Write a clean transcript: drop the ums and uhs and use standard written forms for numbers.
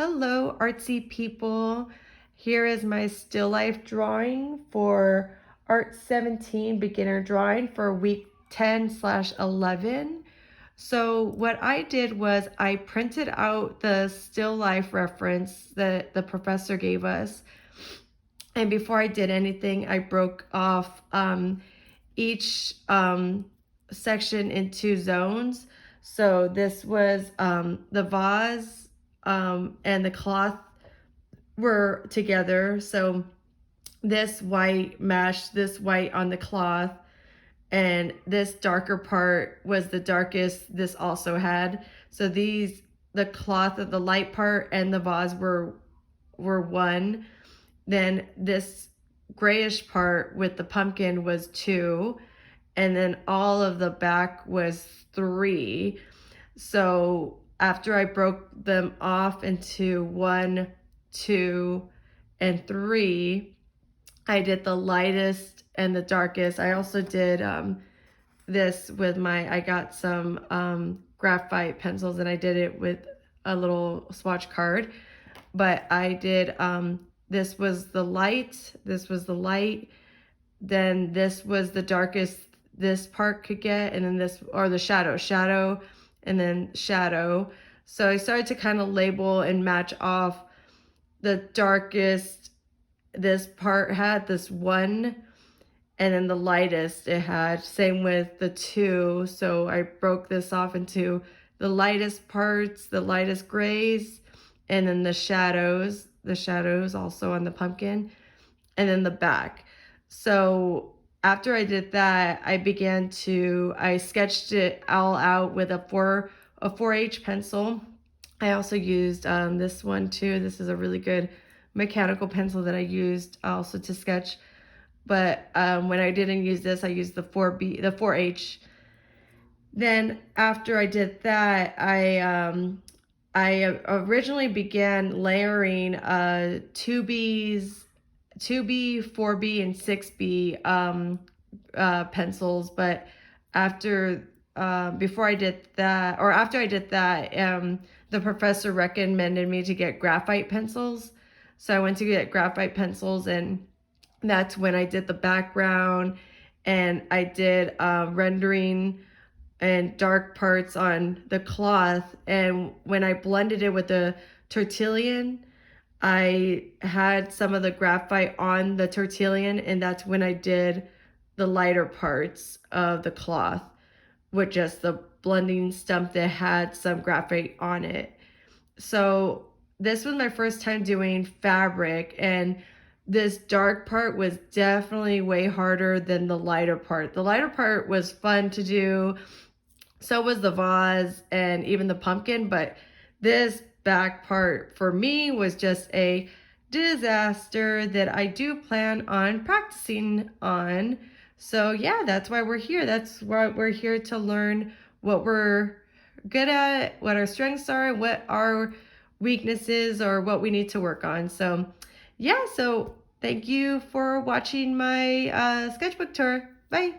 Hello, artsy people. Here is my still life drawing for Art 17 beginner drawing for week 10/11. So what I did was I printed out the still life reference that the professor gave us. And before I did anything, I broke off each section into zones. So this was the vase and the cloth were together. So this white meshed this white on the cloth, and this darker part was the darkest this also had. So the cloth of the light part and the vase were one. Then this grayish part with the pumpkin was two, and then all of the back was three. So after I broke them off into one, two, and three, I did the lightest and the darkest. I also did this with I got some graphite pencils, and I did it with a little swatch card. But I did, this was the light, then this was the darkest this part could get, and then this, or the shadow, and then shadow. So I started to kind of label and match off the darkest this part had, this one, and then the lightest it had, same with the two. So I broke this off into the lightest parts, the lightest grays, and then the shadows also on the pumpkin, and then the back. So after I did that, I sketched it all out with a 4H pencil. I also used this one too. This is a really good mechanical pencil that I used also to sketch. But when I didn't use this, I used the 4H. Then after I did that, I originally began layering 2B, 4B, and 6B pencils, but after I did that, the professor recommended me to get graphite pencils. So I went to get graphite pencils, and that's when I did the background, and I did rendering and dark parts on the cloth. And when I blended it with the tortillon, I had some of the graphite on the tortillon, and that's when I did the lighter parts of the cloth with just the blending stump that had some graphite on it. So this was my first time doing fabric, and this dark part was definitely way harder than the lighter part. The lighter part was fun to do. So was the vase and even the pumpkin, but this back part for me was just a disaster that I do plan on practicing on. So yeah, that's why we're here. That's why we're here to learn what we're good at, what our strengths are, what our weaknesses, or what we need to work on. So yeah, so thank you for watching my sketchbook tour. Bye.